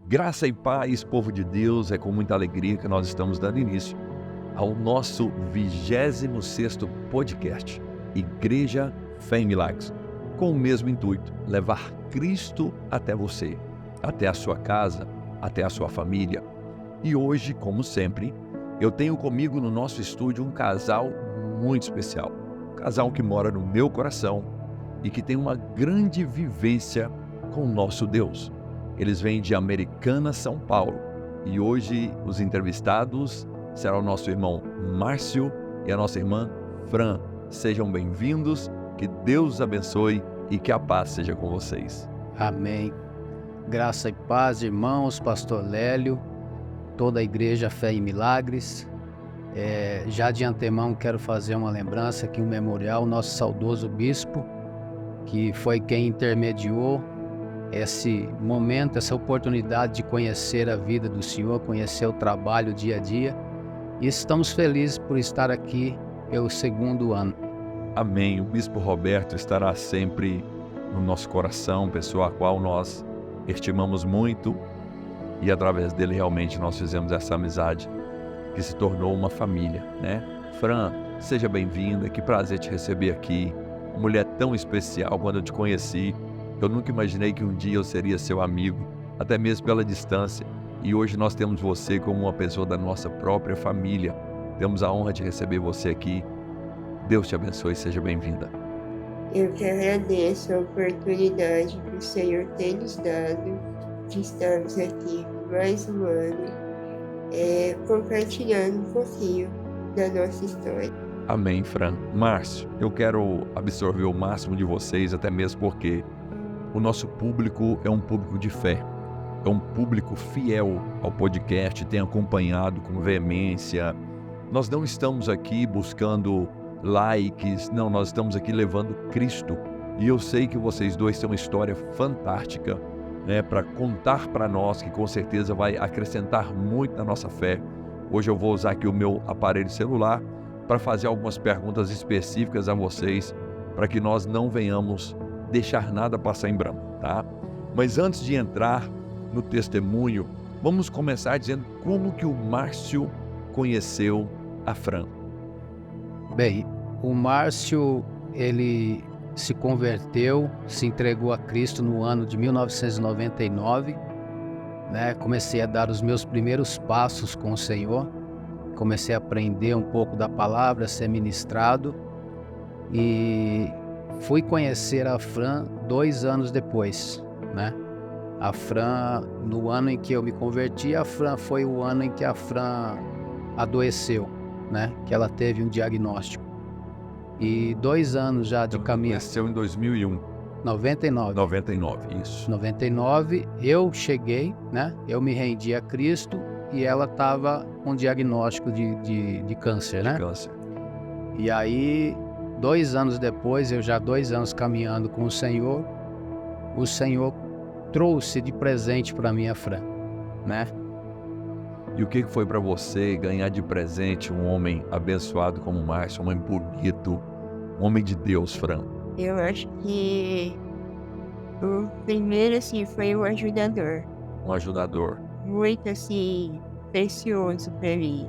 Graça e paz, povo de Deus, é com muita alegria que nós estamos dando início ao nosso 26º podcast, Igreja Fé em Milagres, com o mesmo intuito, levar Cristo até você, até a sua casa, até a sua família. E hoje, como sempre, eu tenho comigo no nosso estúdio um casal muito especial, um casal que mora no meu coração e que tem uma grande vivência com o nosso Deus. Eles vêm de Americana, São Paulo, e hoje os entrevistados serão o nosso irmão Márcio e a nossa irmã Fran. Sejam bem-vindos, que Deus os abençoe e que a paz seja com vocês. Amém. Graça e paz, irmãos, pastor Lélio, toda a igreja Fé em Milagres. Já de antemão quero fazer uma lembrança aqui, um memorial ao nosso saudoso bispo, que foi quem intermediou esse momento, essa oportunidade de conhecer a vida do Senhor, conhecer o trabalho dia a dia. E estamos felizes por estar aqui pelo segundo ano. Amém. O bispo Roberto estará sempre no nosso coração, pessoa a qual nós estimamos muito, e através dele realmente nós fizemos essa amizade que se tornou uma família, né? Fran, seja bem-vinda, que prazer te receber aqui. Uma mulher tão especial. Quando eu te conheci, eu nunca imaginei que um dia eu seria seu amigo, até mesmo pela distância. E hoje nós temos você como uma pessoa da nossa própria família. Temos a honra de receber você aqui. Deus te abençoe e seja bem-vinda. Eu que agradeço a oportunidade que o Senhor tem nos dado de estarmos aqui mais um ano, compartilhando um pouquinho da nossa história. Amém, Fran. Márcio, eu quero absorver o máximo de vocês, até mesmo porque o nosso público é um público de fé, é um público fiel ao podcast, tem acompanhado com veemência. Nós não estamos aqui buscando likes, não, nós estamos aqui levando Cristo. E eu sei que vocês dois têm uma história fantástica, né, para contar para nós, que com certeza vai acrescentar muito na nossa fé. Hoje eu vou usar aqui o meu aparelho celular para fazer algumas perguntas específicas a vocês, para que nós não venhamos deixar nada passar em branco, tá? Mas antes de entrar no testemunho, vamos começar dizendo como que o Márcio conheceu a Fran. Bem, o Márcio, ele se converteu, se entregou a Cristo no ano de 1999, né? Comecei a dar os meus primeiros passos com o Senhor, comecei a aprender um pouco da palavra, a ser ministrado, e fui conhecer a Fran 2 anos depois, né? A Fran, no ano em que eu me converti, a Fran foi o ano em que a Fran adoeceu, né? Que ela teve um diagnóstico. E 2 anos já de caminho. Nasceu em 2001. 99. 99, isso. 99, eu cheguei, né? Eu me rendi a Cristo e ela estava com diagnóstico de câncer, né? Câncer. E aí, 2 anos depois, eu já 2 anos caminhando com o Senhor trouxe de presente para mim a Fran, né? E o que foi para você ganhar de presente um homem abençoado como o Márcio, um homem bonito, um homem de Deus, Fran? Eu acho que o primeiro, assim, foi um ajudador. Um ajudador. Muito, assim, precioso para mim.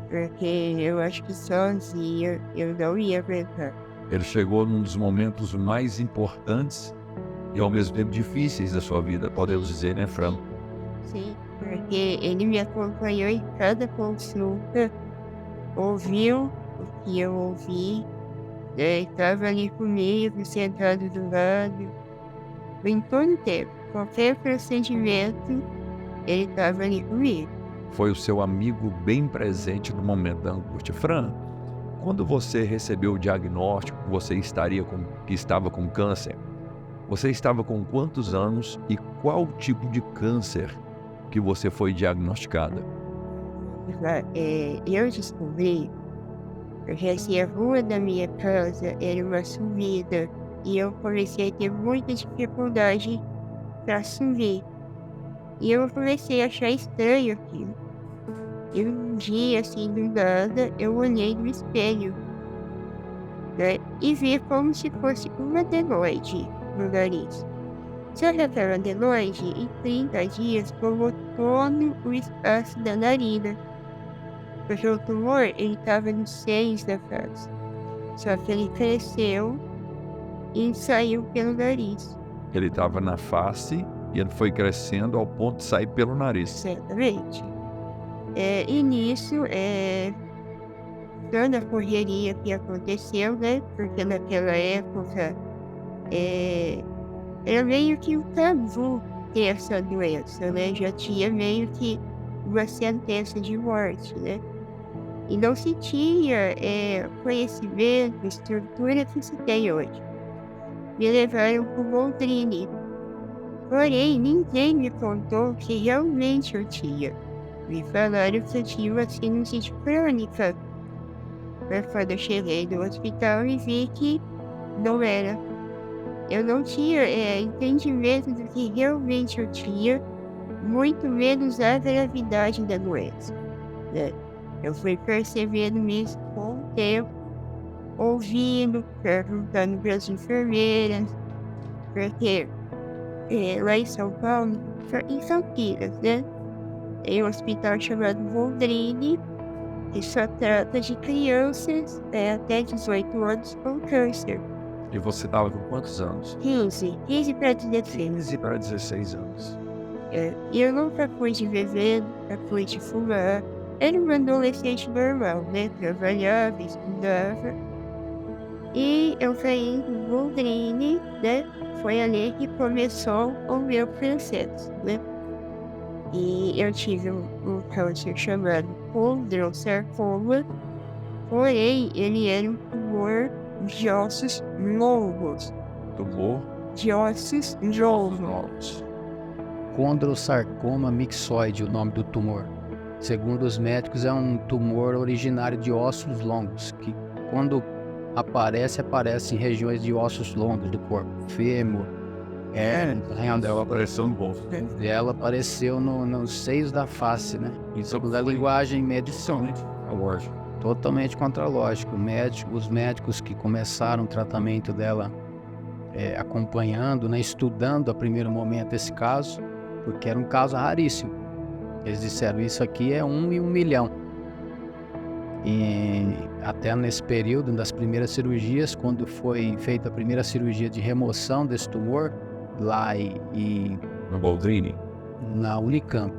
Porque eu acho que sozinho eu não ia aguentar. Ele chegou num dos momentos mais importantes e ao mesmo tempo difíceis da sua vida, podemos dizer, né, Fran? Sim, porque ele me acompanhou em cada consulta, ouviu o que eu ouvi, estava ali comigo, sentado do lado, em todo tempo. Qualquer procedimento, ele estava ali comigo. Foi o seu amigo bem presente no momento da angústia. Fran, quando você recebeu o diagnóstico que você estava com câncer, você estava com quantos anos e qual tipo de câncer que você foi diagnosticada? Eu descobri, porque assim, a rua da minha casa era uma subida e eu comecei a ter muita dificuldade para subir. E eu comecei a achar estranho aquilo. E um dia, assim, do nada, eu olhei no espelho, né, e vi como se fosse uma adenoide no nariz. Só que aquela de longe, em 30 dias, tomou todo o espaço da narina. Porque o tumor, ele estava no 6 da fase. Só que ele cresceu e saiu pelo nariz. Ele estava na face e ele foi crescendo ao ponto de sair pelo nariz. Certamente. E nisso, toda a correria que aconteceu, né? Porque naquela época, era meio que um tabu ter essa doença, né? Já tinha meio que uma sentença de morte, né? E não se tinha conhecimento, estrutura que se tem hoje. Me levaram para o Londrine. Porém, ninguém me contou que realmente eu tinha. Me falaram que eu tinha uma sinusite crônica. Mas quando eu cheguei no hospital e vi que não era. Eu não tinha entendimento do que realmente eu tinha, muito menos a gravidade da doença, né? Eu fui percebendo isso com o tempo, ouvindo, perguntando para as enfermeiras, porque lá em São Paulo, em Campinas, né? Tem um hospital chamado Londrine, que só trata de crianças até 18 anos com câncer. E você estava com quantos anos? 15 para 16. 15 para 16 anos. E eu nunca fui de beber, nunca fui de fumar. Era um adolescente normal, né? Trabalhava, estudava. E eu caí em Londrine, né? Foi ali que começou o meu processo, né? E eu tive um câncer chamado condrosarcoma, porém ele era um tumor de ossos longos. Tumor? De ossos longos. Condrosarcoma mixoide, o nome do tumor. Segundo os médicos, é um tumor originário de ossos longos, que quando aparece em regiões de ossos longos do corpo. Fêmur, Ela apareceu no bolso. ela apareceu nos seios da face, né? Isso Da linguagem medicinal. lógico. Totalmente contra a lógica. Os médicos que começaram o tratamento dela acompanhando, né, estudando a primeiro momento esse caso, porque era um caso raríssimo. Eles disseram, isso aqui é 1 em 1 milhão. E até nesse período das primeiras cirurgias, quando foi feita a primeira cirurgia de remoção desse tumor, lá No Boldrini? na Unicamp.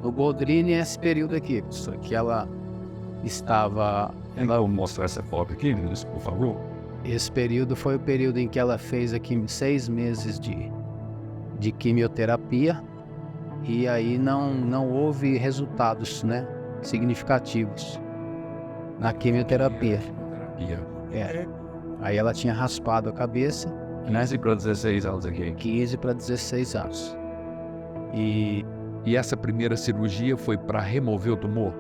No Boldrini, esse período aqui, só que ela estava... Eu vou mostrar essa foto aqui, por favor. Esse período foi o período em que ela fez aqui 6 meses de quimioterapia, e aí não houve resultados, né, significativos na quimioterapia. Aí ela tinha raspado a cabeça, né? 15 para 16 anos aqui. 15 para 16 anos. E essa primeira cirurgia foi para remover o tumor?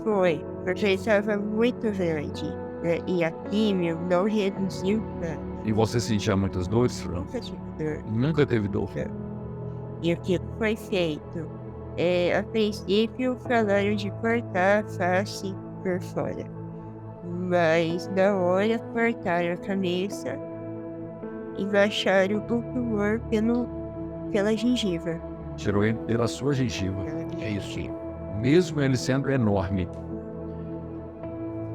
Foi, porque ele estava muito grande, né? E a químio não reduziu nada. E você sentia muitas dores, Fran? Nunca tive dor. Nunca teve dor? E o que foi feito? A princípio falaram de cortar a face por fora. Mas na hora cortaram a cabeça e baixaram o tumor pela gengiva. Tirou ele pela sua gengiva. É isso. Mesmo ele sendo enorme.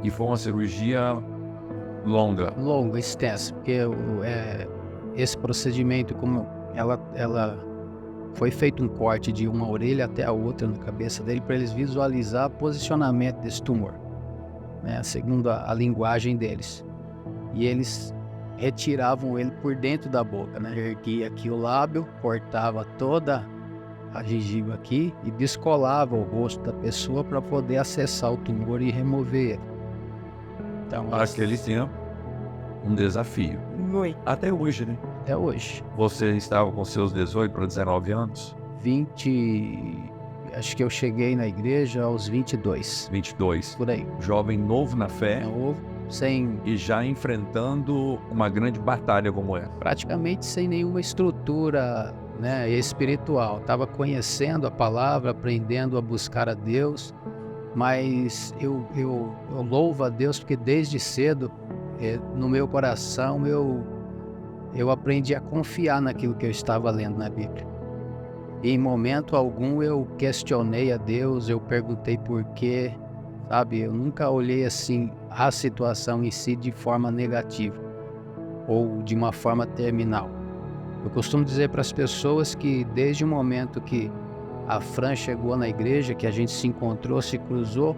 E foi uma cirurgia longa. Longa, extensa, porque esse procedimento, como ela foi feito um corte de uma orelha até a outra na cabeça dele para eles visualizar o posicionamento desse tumor, né, segundo a linguagem deles. E eles retiravam ele por dentro da boca, né? Erguia aqui o lábio, cortava toda a gengiva aqui e descolava o rosto da pessoa para poder acessar o tumor e remover ele. Então, Aquele tempo, um desafio. Muito. Até hoje, né? até hoje. Você estava com seus 18 para 19 anos? 20... Acho que eu cheguei na igreja aos 22. 22. Por aí. Jovem novo na fé Sem, e já enfrentando uma grande batalha como essa. praticamente sem nenhuma estrutura, né, espiritual. Estava conhecendo a palavra, aprendendo a buscar a Deus, mas eu louvo a Deus porque desde cedo, no meu coração, eu aprendi a confiar naquilo que eu estava lendo na Bíblia. E em momento algum eu questionei a Deus, eu perguntei por quê, sabe? Eu nunca olhei assim a situação em si de forma negativa ou de uma forma terminal. Eu costumo dizer para as pessoas que desde o momento que a Fran chegou na igreja, que a gente se encontrou, se cruzou,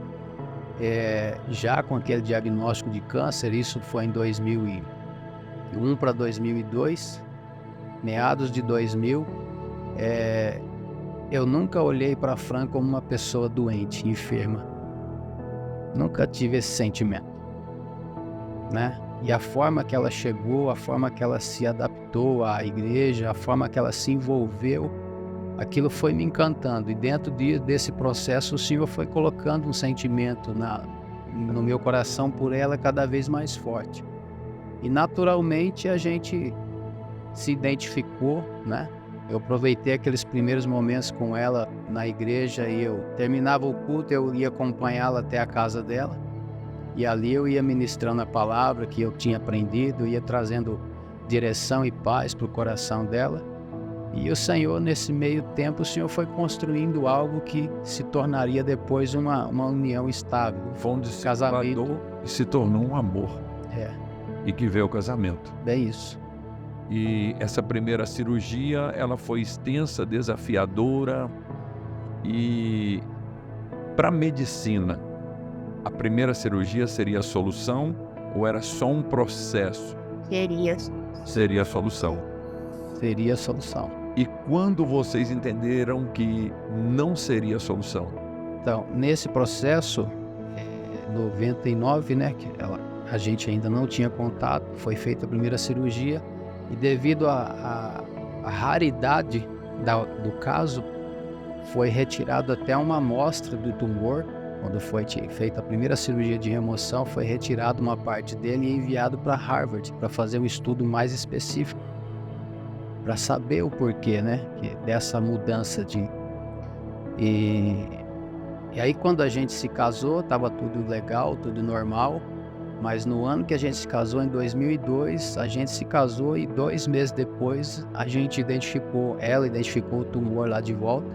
já com aquele diagnóstico de câncer, isso foi em 2001 para 2002, meados de 2000, eu nunca olhei para a Fran como uma pessoa doente, enferma. Nunca tive esse sentimento, né? E a forma que ela chegou, a forma que ela se adaptou à igreja, a forma que ela se envolveu, aquilo foi me encantando. E dentro desse processo, o Senhor foi colocando um sentimento no meu coração por ela cada vez mais forte. E naturalmente a gente se identificou, né? Eu aproveitei aqueles primeiros momentos com ela na igreja e eu terminava o culto, eu ia acompanhá-la até a casa dela. E ali eu ia ministrando a palavra que eu tinha aprendido, ia trazendo direção e paz para o coração dela. E o Senhor, nesse meio tempo, o Senhor foi construindo algo que se tornaria depois uma união estável. Foi um casamento e se tornou um amor. E que veio o casamento. Bem isso. E essa primeira cirurgia, ela foi extensa, desafiadora. E para a medicina, a primeira cirurgia seria a solução ou era só um processo? Seria a solução. Seria a solução. E quando vocês entenderam que não seria a solução? Então, nesse processo, 99, né, que a gente ainda não tinha contato, foi feita a primeira cirurgia e devido à raridade do caso, foi retirado até uma amostra do tumor. Quando foi feita a primeira cirurgia de remoção, foi retirado uma parte dele e enviado para Harvard para fazer um estudo mais específico, para saber o porquê, né, dessa mudança E aí quando a gente se casou, estava tudo legal, tudo normal, mas no ano que a gente se casou, em 2002, a gente se casou e 2 meses depois ela identificou o tumor lá de volta,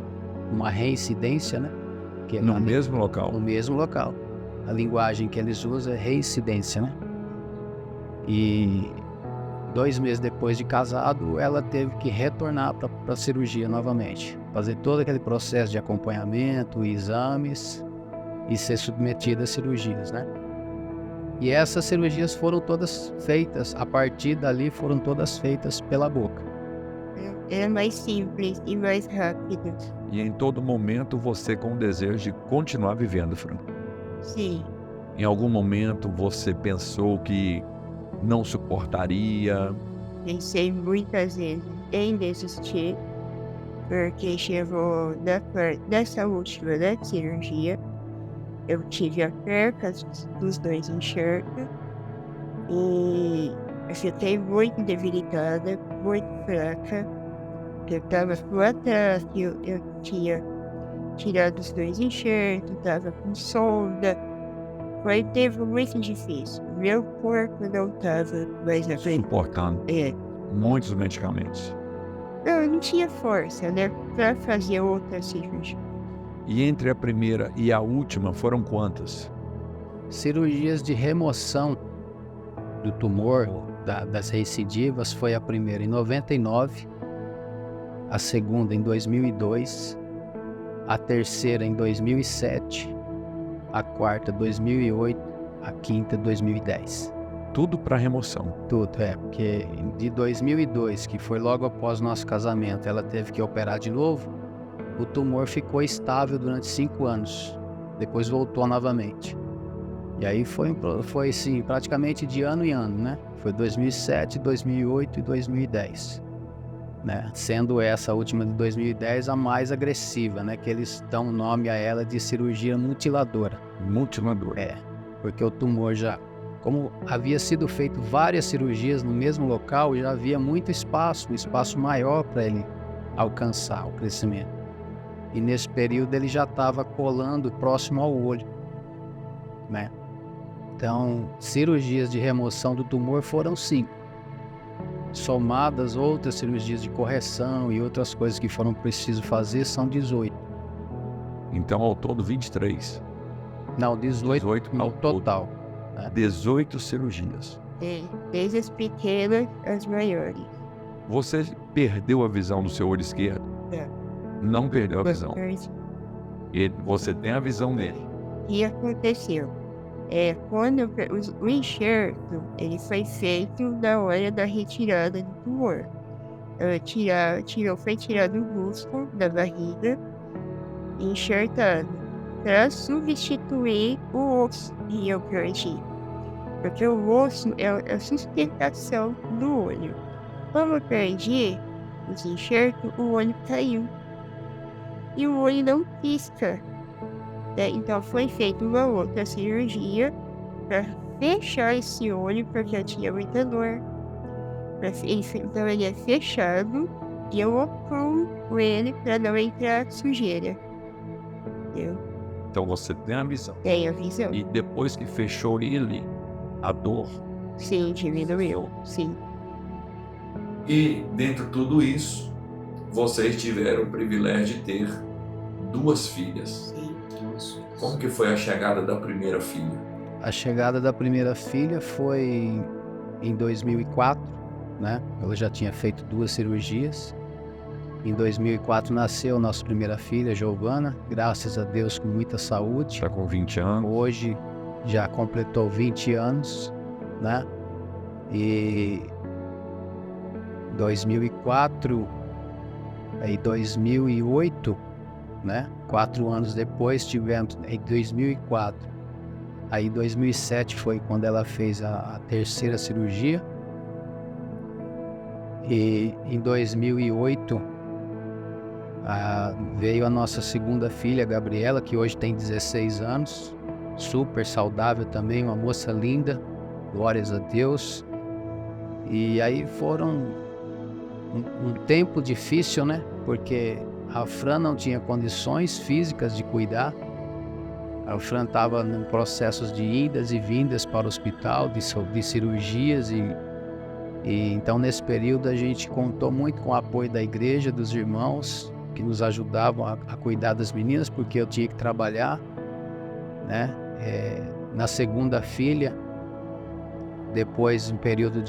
uma reincidência, né? No mesmo local? No mesmo local. A linguagem que eles usam é reincidência, né? E 2 meses depois de casado, ela teve que retornar para a cirurgia novamente. Fazer todo aquele processo de acompanhamento, exames e ser submetida a cirurgias, né? E essas cirurgias foram todas feitas, a partir dali foram todas feitas pela boca. É mais simples e mais rápido. E em todo momento você com o desejo de continuar vivendo, Fran? Sim. Em algum momento você pensou que não suportaria? Pensei muitas vezes em desistir, porque chegou dessa última cirurgia, eu tive a perca dos 2 enxertos e eu fiquei muito debilitada, muito fraca. Eu estava com atraso, eu tinha tirado os 2 enxertos, estava com sonda. Foi um tempo muito difícil. Meu corpo não estava mais suportando muitos medicamentos. Eu não tinha força, né, para fazer outra cirurgia. E entre a primeira e a última foram quantas? Cirurgias de remoção do tumor, das recidivas, foi a primeira em 99, a segunda em 2002, a terceira em 2007, a quarta 2008, a quinta 2010. Tudo para remoção? Tudo, porque de 2002, que foi logo após o nosso casamento, ela teve que operar de novo, o tumor ficou estável durante 5 anos, depois voltou novamente. E aí foi assim, praticamente de ano em ano, né? Foi 2007, 2008 e 2010. Né? Sendo essa última de 2010 a mais agressiva, né? Que eles dão nome a ela de cirurgia mutiladora. Mutiladora. Porque o tumor já, como havia sido feito várias cirurgias no mesmo local, já havia muito espaço, um espaço maior para ele alcançar o crescimento. E nesse período ele já estava colando próximo ao olho, né? Então, cirurgias de remoção do tumor foram 5. somadas outras cirurgias de correção e outras coisas que foram preciso fazer, são 18. Então, ao todo, 23. Não, 18 18 no ao todo. total. 18 cirurgias. Desde as pequenas às maiores. Você perdeu a visão do seu olho esquerdo? Não perdeu a visão. Mas Você tem a visão dele. o que aconteceu? Quando o enxerto, ele foi feito na hora da retirada do tumor. Foi tirado o músculo da barriga e enxertado para substituir o osso que eu perdi. Porque o osso é a sustentação do olho. Como eu perdi os enxertos, o olho caiu. E o olho não pisca. Então foi feita uma outra cirurgia para fechar esse olho, porque eu tinha muita dor. Então ele é fechado e eu ocupo ele para não entrar sujeira. Entendeu? Então você tem a visão. Tem a visão. E depois que fechou ele, a dor. Sim, diminuiu. Sim. E dentro de tudo isso, vocês tiveram o privilégio de ter 2 filhas. Sim. Como que foi a chegada da primeira filha? A chegada da primeira filha foi em 2004, né? Ela já tinha feito 2 cirurgias. Em 2004 nasceu nossa primeira filha, Giovana, graças a Deus, com muita saúde. Está com 20 anos. Hoje já completou 20 anos, né? E 2004 e 2008, né? 4 anos depois tivemos em 2004. Aí em 2007 foi quando ela fez a terceira cirurgia. E em 2008 veio a nossa segunda filha, Gabriela, que hoje tem 16 anos, super saudável também, uma moça linda, glórias a Deus. E aí foram um tempo difícil, né? Porque a Fran não tinha condições físicas de cuidar. A Fran estava em processos de idas e vindas para o hospital, de cirurgias e então nesse período a gente contou muito com o apoio da igreja, dos irmãos que nos ajudavam a cuidar das meninas, porque eu tinha que trabalhar, né? Na segunda filha, depois um período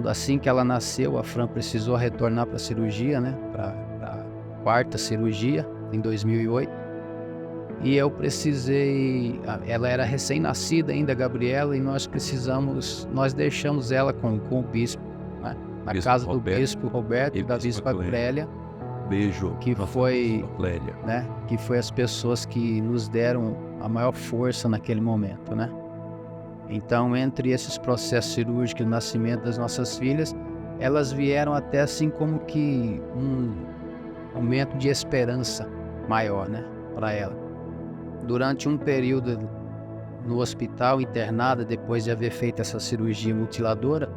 assim que ela nasceu, a Fran precisou retornar para a cirurgia, né? Para a 4ª cirurgia em 2008. E eu precisei, ela era recém-nascida ainda, Gabriela, e nós deixamos ela com o bispo, né? Na Bispo casa Roberto, do bispo Roberto e da bispa Clélia. Beijo. Que foi, Clélia. né? Que foi as pessoas que nos deram a maior força naquele momento, né? Então, entre esses processos cirúrgicos e o nascimento das nossas filhas, elas vieram até assim como que um momento de esperança maior, né? Para ela. Durante um período no hospital, internada, depois de haver feito essa cirurgia mutiladora,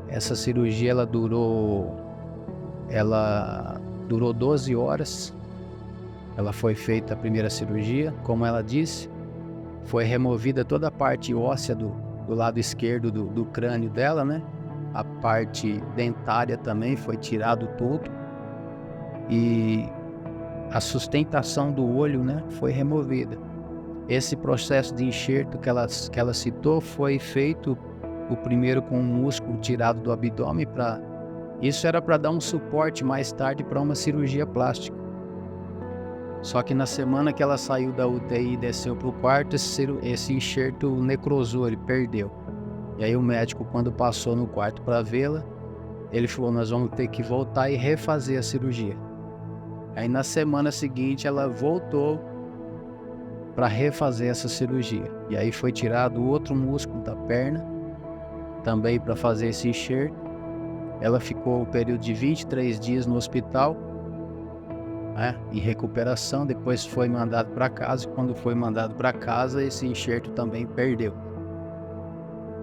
essa cirurgia ela durou 12 horas. Ela foi feita a primeira cirurgia, como ela disse, foi removida toda a parte óssea do lado esquerdo do crânio dela, né? A parte dentária também foi tirado tudo. E a sustentação do olho, né, foi removida. Esse processo de enxerto que ela citou foi feito o primeiro com um músculo tirado do abdômen. Isso era para dar um suporte mais tarde para uma cirurgia plástica. Só que na semana que ela saiu da UTI e desceu para o quarto, esse enxerto necrosou, ele perdeu. E aí o médico, quando passou no quarto para vê-la, ele falou: nós vamos ter que voltar e refazer a cirurgia. Aí na semana seguinte ela voltou para refazer essa cirurgia. E aí foi tirado outro músculo da perna, também para fazer esse enxerto. Ela ficou um período de 23 dias no hospital, né, em recuperação. Depois foi mandado para casa. E quando foi mandado para casa, esse enxerto também perdeu.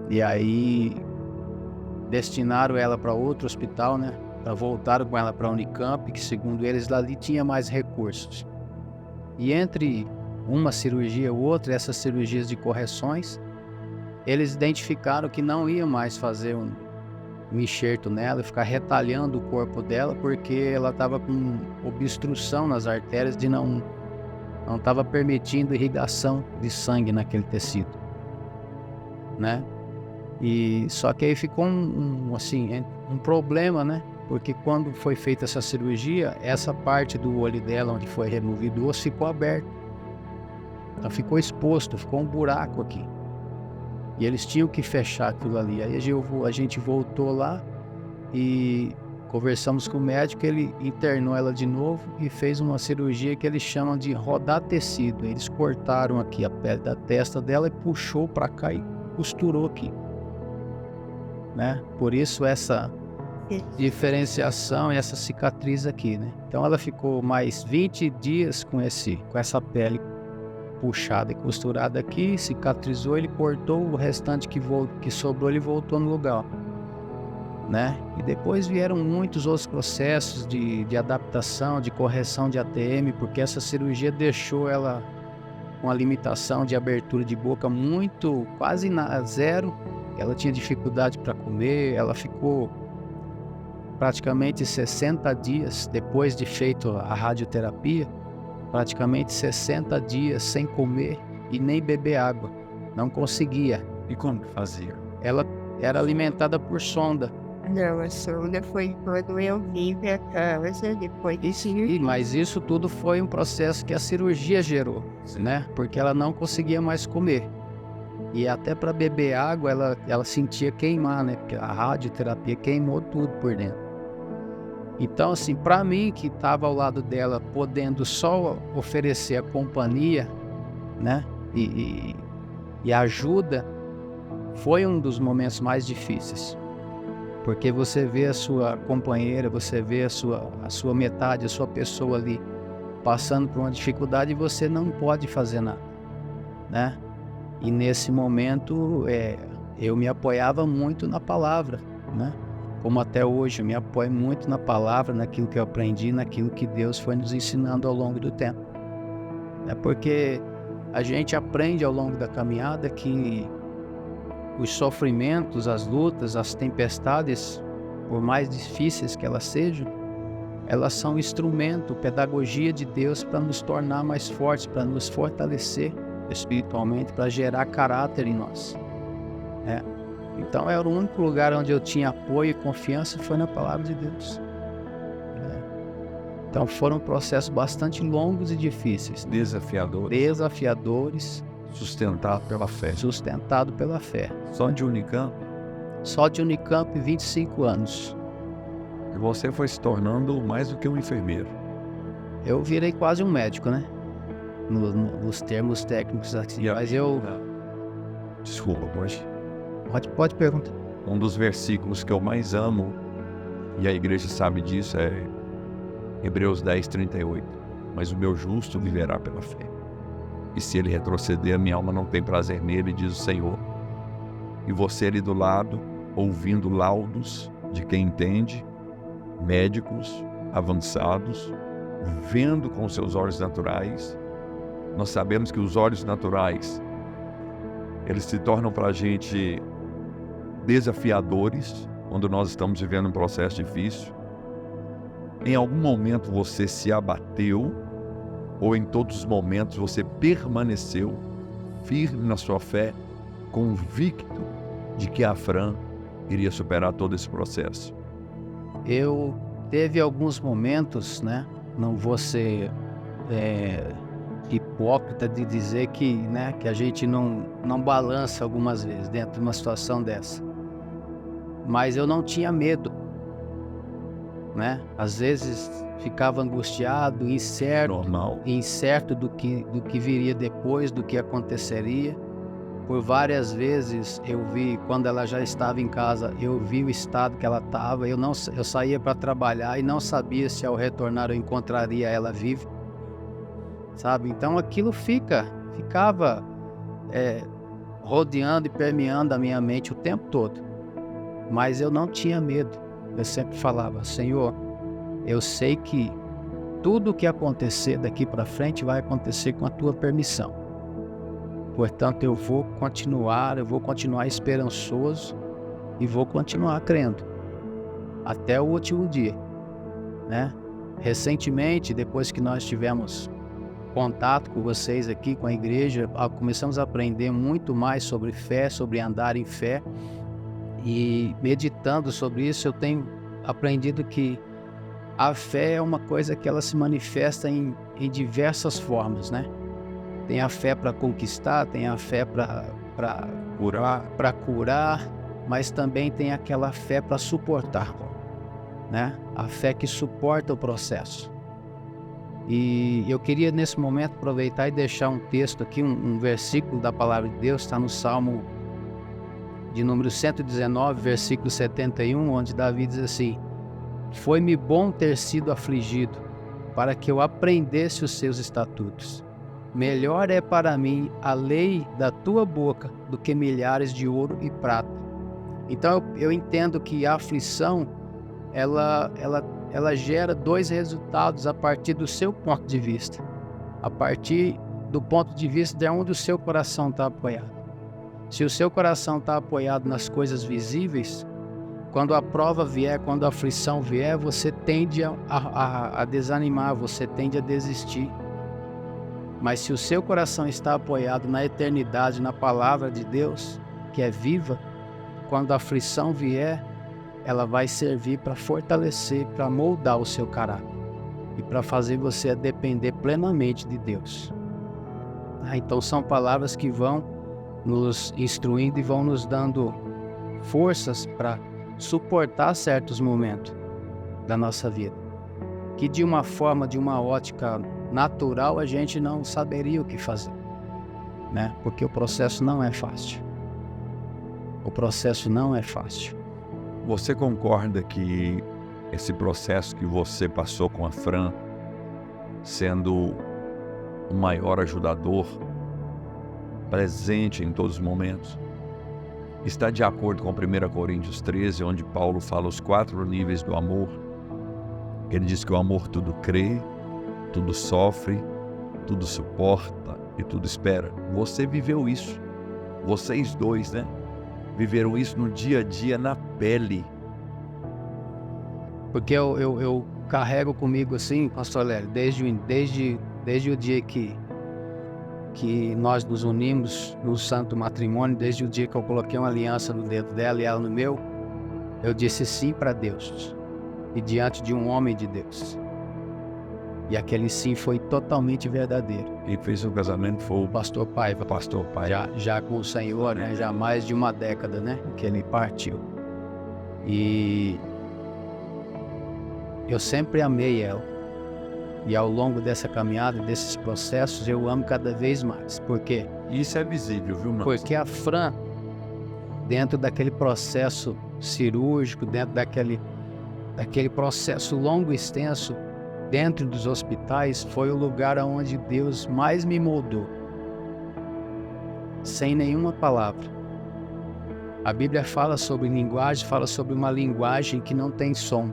E aí destinaram ela para outro hospital, né? Voltaram com ela para a Unicamp, que segundo eles ali tinha mais recursos. E entre uma cirurgia e outra, essas cirurgias de correções, eles identificaram que não ia mais fazer um enxerto nela e ficar retalhando o corpo dela, porque ela estava com obstrução nas artérias de não estava permitindo irrigação de sangue naquele tecido, né? E só que aí ficou um problema, né? Porque quando foi feita essa cirurgia, essa parte do olho dela, onde foi removido o osso, ficou aberto. Então ficou exposto, ficou um buraco aqui. E eles tinham que fechar aquilo ali. Aí a gente voltou lá e conversamos com o médico, ele internou ela de novo e fez uma cirurgia que eles chamam de rodar tecido. Eles cortaram aqui a pele da testa dela e puxou para cá e costurou aqui, né? Por isso essa diferenciação e essa cicatriz aqui, né? Então ela ficou mais 20 dias com essa pele puxada e costurada aqui, cicatrizou, ele cortou, o restante que sobrou ele voltou no lugar, né? E depois vieram muitos outros processos de adaptação, de correção de ATM, porque essa cirurgia deixou ela com a limitação de abertura de boca quase zero. Ela tinha dificuldade para comer, ela ficou praticamente 60 dias depois de feito a radioterapia, praticamente 60 dias sem comer e nem beber água. Não conseguia. E como que fazia? Ela era alimentada por sonda. Não, a sonda foi quando eu vim pra casa, depois de cirurgia. Mas isso tudo foi um processo que a cirurgia gerou, né? Porque ela não conseguia mais comer. E até para beber água, ela sentia queimar, né? Porque a radioterapia queimou tudo por dentro. Então, assim, para mim que estava ao lado dela, podendo só oferecer a companhia, né? E ajuda, foi um dos momentos mais difíceis. Porque você vê a sua companheira, você vê a sua metade, a sua pessoa ali passando por uma dificuldade e você não pode fazer nada, né? E nesse momento eu me apoiava muito na palavra, né? Como até hoje eu me apoio muito na palavra, naquilo que eu aprendi, naquilo que Deus foi nos ensinando ao longo do tempo. É porque a gente aprende ao longo da caminhada que os sofrimentos, as lutas, as tempestades, por mais difíceis que elas sejam, elas são instrumento, pedagogia de Deus para nos tornar mais fortes, para nos fortalecer espiritualmente, para gerar caráter em nós. Então era o único lugar onde eu tinha apoio e confiança, foi na palavra de Deus. Então foram processos bastante longos e difíceis. Desafiadores. Sustentado pela fé. Sustentado pela fé. Só de Unicamp? Só de Unicamp, 25 anos. E você foi se tornando mais do que um enfermeiro. Eu virei quase um médico, né? Nos termos técnicos aqui. Mas eu... Desculpa, Pode perguntar. Um dos versículos que eu mais amo, e a igreja sabe disso, é Hebreus 10:38. Mas o meu justo viverá pela fé. E se ele retroceder, a minha alma não tem prazer nele, diz o Senhor. E você ali do lado, ouvindo laudos de quem entende, médicos avançados, vendo com seus olhos naturais. Nós sabemos que os olhos naturais, eles se tornam para a gente desafiadores quando nós estamos vivendo um processo difícil. Em algum momento você se abateu, ou em todos os momentos você permaneceu firme na sua fé, convicto de que a Fran iria superar todo esse processo? Eu teve alguns momentos, né? Não vou ser hipócrita de dizer que, né, que a gente não balança algumas vezes dentro de uma situação dessa. Mas eu não tinha medo, né? Às vezes ficava angustiado, incerto do que viria depois, do que aconteceria. Por várias vezes eu vi, quando ela já estava em casa, eu vi o estado que ela estava. Eu saía para trabalhar e não sabia se ao retornar eu encontraria ela viva, sabe? Então aquilo ficava rodeando e permeando a minha mente o tempo todo. Mas eu não tinha medo. Eu sempre falava: Senhor, eu sei que tudo o que acontecer daqui para frente vai acontecer com a tua permissão. Portanto, eu vou continuar esperançoso e vou continuar crendo até o último dia, né? Recentemente, depois que nós tivemos contato com vocês aqui, com a igreja, começamos a aprender muito mais sobre fé, sobre andar em fé, e meditando sobre isso, eu tenho aprendido que a fé é uma coisa que ela se manifesta em diversas formas, né? Tem a fé para conquistar, tem a fé para curar, mas também tem aquela fé para suportar, né? A fé que suporta o processo. E eu queria nesse momento aproveitar e deixar um texto aqui, um versículo da palavra de Deus, está no Salmo de número 119, versículo 71, onde Davi diz assim: foi-me bom ter sido afligido, para que eu aprendesse os seus estatutos. Melhor é para mim a lei da tua boca do que milhares de ouro e prata. Então eu entendo que a aflição, ela gera dois resultados a partir do seu ponto de vista. A partir do ponto de vista de onde o seu coração está apoiado. Se o seu coração está apoiado nas coisas visíveis, quando a prova vier, quando a aflição vier, você tende a desanimar, você tende a desistir. Mas se o seu coração está apoiado na eternidade, na palavra de Deus, que é viva, quando a aflição vier, ela vai servir para fortalecer, para moldar o seu caráter e para fazer você depender plenamente de Deus. Então são palavras que vão nos instruindo e vão nos dando forças para suportar certos momentos da nossa vida, que de uma forma, de uma ótica natural, a gente não saberia o que fazer, né? Porque o processo não é fácil. O processo não é fácil. Você concorda que esse processo que você passou com a Fran, sendo o maior ajudador, presente em todos os momentos, está de acordo com 1 Coríntios 13, onde Paulo fala os 4 níveis do amor? Ele diz que o amor tudo crê, tudo sofre, tudo suporta e tudo espera. Você viveu isso. Vocês dois, né? Viveram isso no dia a dia, na pele. Porque eu carrego comigo assim, pastor Lélio, desde o dia que nós nos unimos no santo matrimônio, desde o dia que eu coloquei uma aliança no dedo dela e ela no meu, eu disse sim para Deus e diante de um homem de Deus. E aquele sim foi totalmente verdadeiro. E fez o casamento, foi o pastor Paiva. Pastor Paiva. Já com o Senhor, né? Já há mais de uma década, né? Que ele partiu. E eu sempre amei ela. E ao longo dessa caminhada, desses processos, eu amo cada vez mais. Por quê? Isso é visível, viu, Márcio? Porque a Fran, dentro daquele processo cirúrgico, dentro daquele processo longo e extenso, dentro dos hospitais, foi o lugar onde Deus mais me moldou. Sem nenhuma palavra. A Bíblia fala sobre linguagem, fala sobre uma linguagem que não tem som,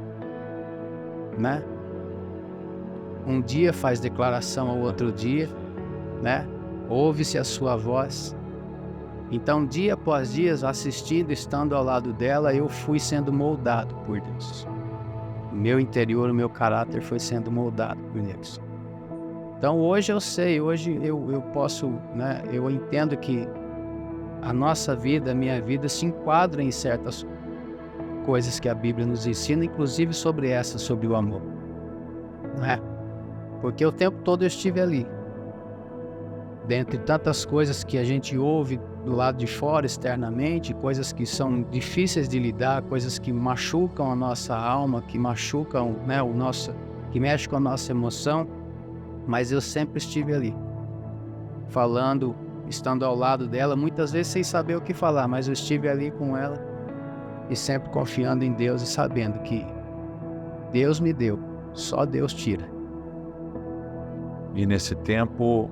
né? Um dia faz declaração ao outro dia, né? Ouve-se a sua voz. Então, dia após dia, assistindo, estando ao lado dela, eu fui sendo moldado por Deus. O meu interior, o meu caráter foi sendo moldado por Deus. Então, hoje eu sei, hoje eu posso, né? Eu entendo que a nossa vida, a minha vida, se enquadra em certas coisas que a Bíblia nos ensina, inclusive sobre essa, sobre o amor, né? Porque o tempo todo eu estive ali. Dentre tantas coisas que a gente ouve do lado de fora, externamente, coisas que são difíceis de lidar, coisas que machucam a nossa alma, que machucam, né, que mexem com a nossa emoção, mas eu sempre estive ali, falando, estando ao lado dela, muitas vezes sem saber o que falar, mas eu estive ali com ela e sempre confiando em Deus e sabendo que Deus me deu, só Deus tira. E nesse tempo,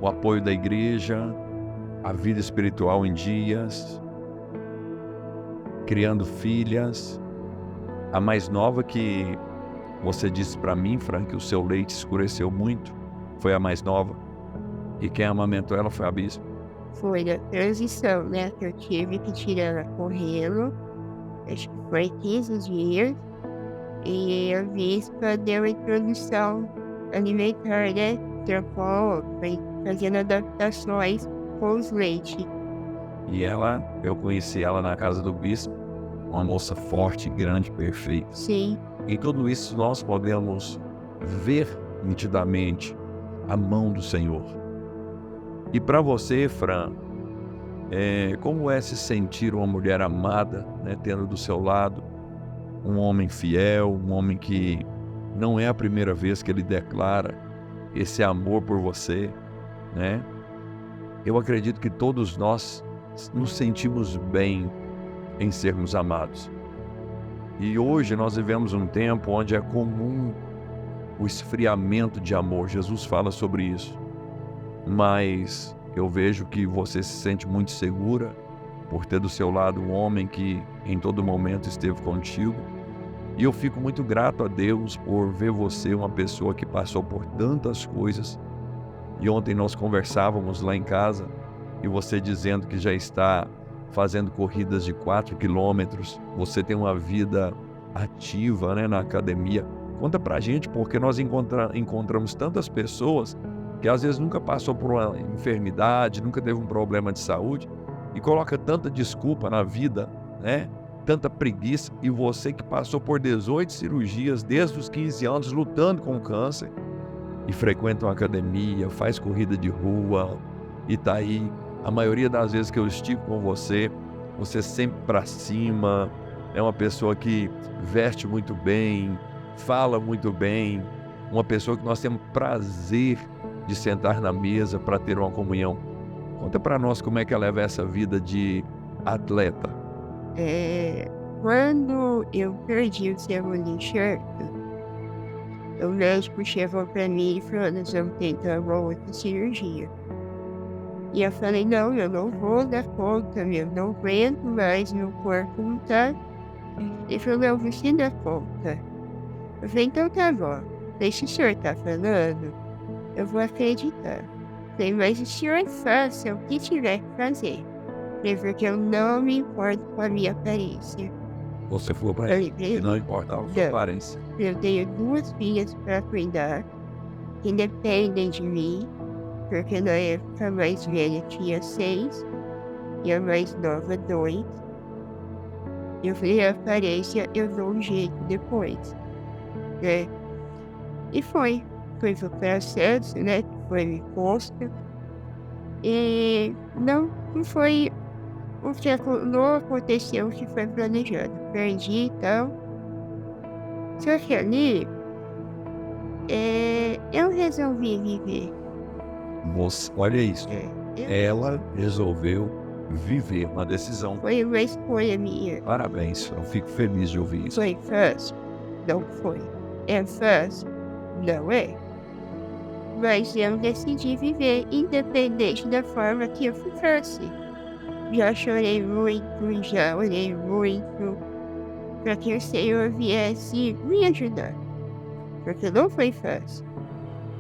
o apoio da igreja, a vida espiritual em dias, criando filhas. A mais nova que você disse para mim, Fran, que o seu leite escureceu muito, foi a mais nova. E quem amamentou ela foi a bispa? Foi na transição, né, que eu tive que tirar ela correndo, acho que foi 15 dias, e a bispa deu a introdução alimentar, né, trocou, foi fazendo adaptações com os leites. E ela, eu conheci ela na casa do bispo, uma moça forte, grande, perfeita. Sim, Em tudo isso nós podemos ver nitidamente a mão do Senhor. E para você, Fran, como é se sentir uma mulher amada, né, tendo do seu lado um homem fiel, um homem que não é a primeira vez que ele declara esse amor por você, né? Eu acredito que todos nós nos sentimos bem em sermos amados. E hoje nós vivemos um tempo onde é comum o esfriamento de amor. Jesus fala sobre isso. Mas eu vejo que você se sente muito segura por ter do seu lado um homem que em todo momento esteve contigo. E eu fico muito grato a Deus por ver você uma pessoa que passou por tantas coisas. E ontem nós conversávamos lá em casa e você dizendo que já está fazendo corridas de 4 quilômetros, você tem uma vida ativa, né, na academia. Conta pra gente, porque nós encontramos tantas pessoas que às vezes nunca passou por uma enfermidade, nunca teve um problema de saúde e coloca tanta desculpa na vida, né? Tanta preguiça, e você que passou por 18 cirurgias desde os 15 anos lutando com o câncer e frequenta uma academia, faz corrida de rua e tá aí. A maioria das vezes que eu estive com você, você sempre pra cima, é uma pessoa que veste muito bem, fala muito bem, uma pessoa que nós temos prazer de sentar na mesa para ter uma comunhão. Conta para nós como é que ela leva essa vida de atleta. Quando eu perdi o segundo enxerto, o médico chegou para mim e falou: nós vamos tentar uma outra cirurgia. E eu falei: não, eu não vou dar conta, eu não aguento mais, meu corpo não tá. Ele falou: não, você dá conta. Eu falei: então tá bom, deixa o senhor tá falando, eu vou acreditar. Eu falei: mas o senhor faça o que tiver que fazer. Eu falei: porque eu não me importo com a minha aparência. Você falou para ele que não importa a sua aparência. Eu tenho 2 filhas para cuidar, que dependem de mim, porque na época a mais velha tinha 6 e a mais nova 2. Eu falei: a aparência eu dou um jeito depois, né? E foi o processo, né, que foi me posto. E não foi o que não aconteceu o que foi planejado. Perdi e tal. Só que ali, eu resolvi viver. Olha isso. Eu- Ela resolveu viver uma decisão. Foi uma escolha minha. Parabéns, eu fico feliz de ouvir isso. Foi fácil? Não foi. É fácil? Não é. Mas eu decidi viver independente da forma que eu ficasse. Já chorei muito, já orei muito para que o Senhor viesse me ajudar. Porque não foi fácil.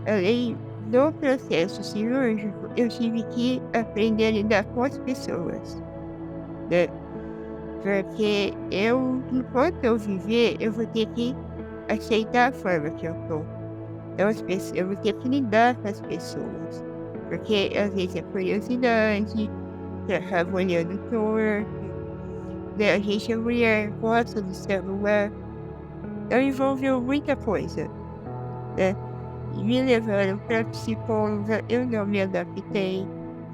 Além do processo cirúrgico, eu tive que aprender a lidar com as pessoas, né? Porque enquanto eu viver, eu vou ter que aceitar a forma que eu tô. Então eu vou ter que lidar com as pessoas. Porque às vezes é curiosidade, que acaba olhando torto, né? A gente é mulher, gosta do celular. Então envolveu muita coisa, né? E me levaram para psicóloga, eu não me adaptei.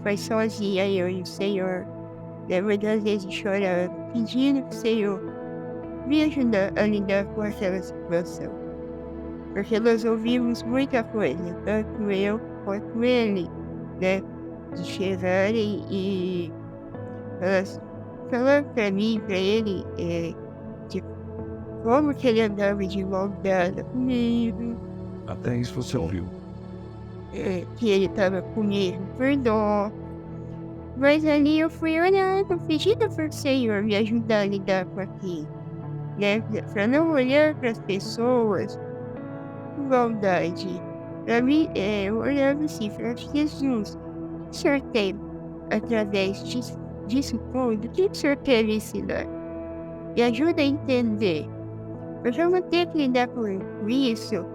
Foi sozinha, eu e o Senhor, né? Muitas vezes chorando, pedindo para o Senhor me ajudar a lidar com aquela situação. Porque nós ouvimos muita coisa, tanto eu quanto ele, né? De chegarem e falar para mim, para ele, de como que ele andava de mão dada comigo, Até isso você ouviu. que ele estava comigo por dó. Mas ali eu fui orando, pedindo para o Senhor me ajudar a lidar com aquilo, né? Para não olhar para as pessoas com maldade, Eu olhava assim, falava, Jesus, o que o Senhor tem através disso tudo? O que o Senhor quer me ensinar? Me ajuda a entender. Eu já vou ter que lidar com isso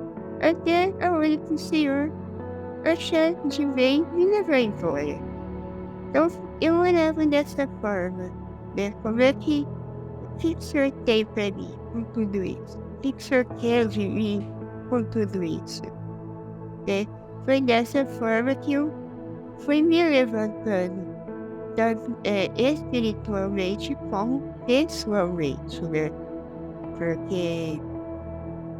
até a hora que o Senhor achar de bem me levar embora. Então, eu orava dessa forma, né? Como é que, o que o Senhor tem para mim com tudo isso? O que o Senhor quer de mim com tudo isso? Né? Foi dessa forma que eu fui me levantando, tanto espiritualmente como pessoalmente, né? Porque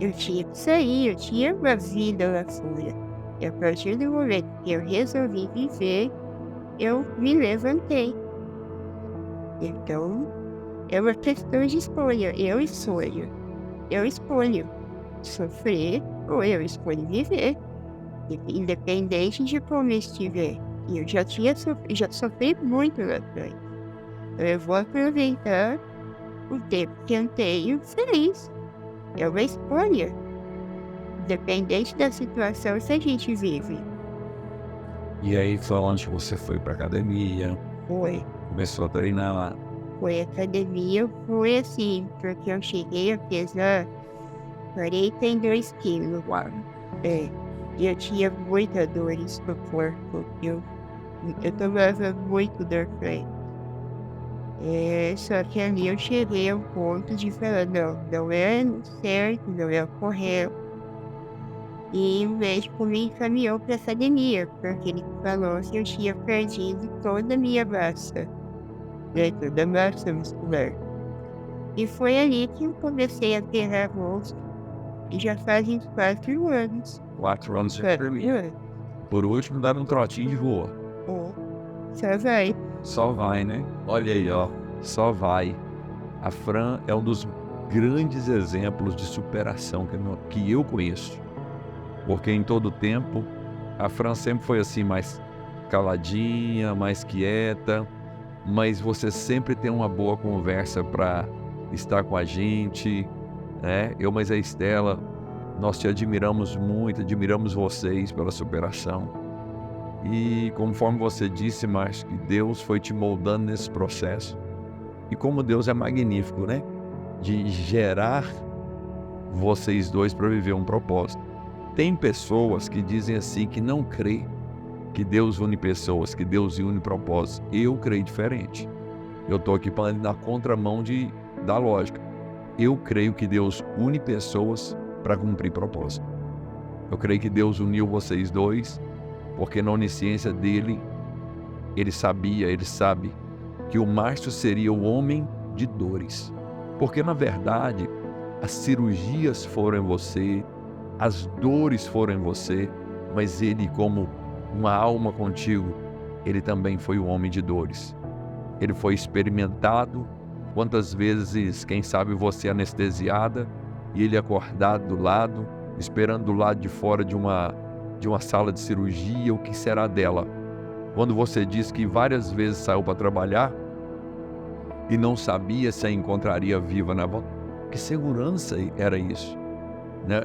eu tinha que sair, eu tinha uma vida lá fora. E a partir do momento que eu resolvi viver, eu me levantei. Então, é uma questão de escolha. Eu escolho. Eu escolho sofrer ou eu escolho viver. Independente de como estiver. E eu já sofri muito lá atrás. Então, eu vou aproveitar o tempo que eu tenho feliz. É uma escolha. Independente da situação que a gente vive. E aí foi onde você foi pra academia, Foi. começou a treinar lá. Foi academia, foi assim, porque eu cheguei a pesar 42 quilos lá. E eu tinha muitas dores no corpo. Eu tomava muito Dorflex. Só que ali eu cheguei ao ponto de falar, não é certo, não é o correto. E o médico me encaminhou para academia, porque ele falou que eu tinha perdido toda a minha massa, né, toda a massa muscular. E foi ali que eu comecei a pegar gosto, e já fazem 4 anos. 4 anos de 4 academia. anos. Por último, dar um trotinho de rua. Só vai. Só vai, né? Olha aí, ó. Só vai. A Fran é um dos grandes exemplos de superação que eu conheço. Porque em todo o tempo, a Fran sempre foi assim, mais caladinha, mais quieta, mas você sempre tem uma boa conversa para estar com a gente, né? Mas a Estela, nós te admiramos muito, admiramos vocês pela superação. E conforme você disse, Márcio, que Deus foi te moldando nesse processo. E como Deus é magnífico, né? De gerar vocês dois para viver um propósito. Tem pessoas que dizem assim, que não crê que Deus une pessoas, que Deus une propósitos. Eu creio diferente. Eu estou aqui falando na contramão da lógica. Eu creio que Deus une pessoas para cumprir propósito. Eu creio que Deus uniu vocês dois, porque na onisciência dele, ele sabe que o Márcio seria o homem de dores. Porque na verdade, as cirurgias foram em você, as dores foram em você, mas ele, como uma alma contigo, ele também foi o homem de dores. Ele foi experimentado. Quantas vezes, quem sabe, você anestesiada e ele acordado do lado, esperando do lado de fora de uma sala de cirurgia, o que será dela? Quando você diz que várias vezes saiu para trabalhar e não sabia se a encontraria viva na volta, que segurança era isso, né?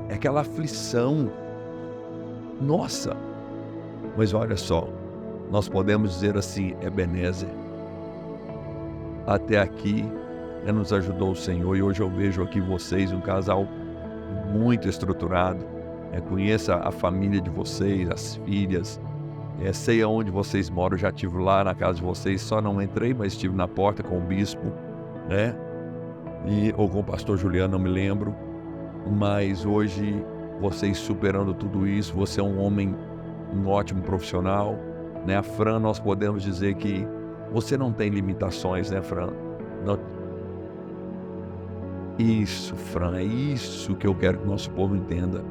É aquela aflição. Nossa! Mas olha só, nós podemos dizer assim, Ebenezer, até aqui nos ajudou o Senhor, e hoje eu vejo aqui vocês, um casal muito estruturado. Conheça a família de vocês, as filhas, sei aonde vocês moram, já estive lá na casa de vocês, só não entrei, mas estive na porta com o bispo, né? Ou com o pastor Juliano, não me lembro. Mas hoje, vocês superando tudo isso, você é um homem, um ótimo profissional, né? A Fran, nós podemos dizer que você não tem limitações, né, Fran? Não. Isso, Fran, é isso que eu quero que o nosso povo entenda.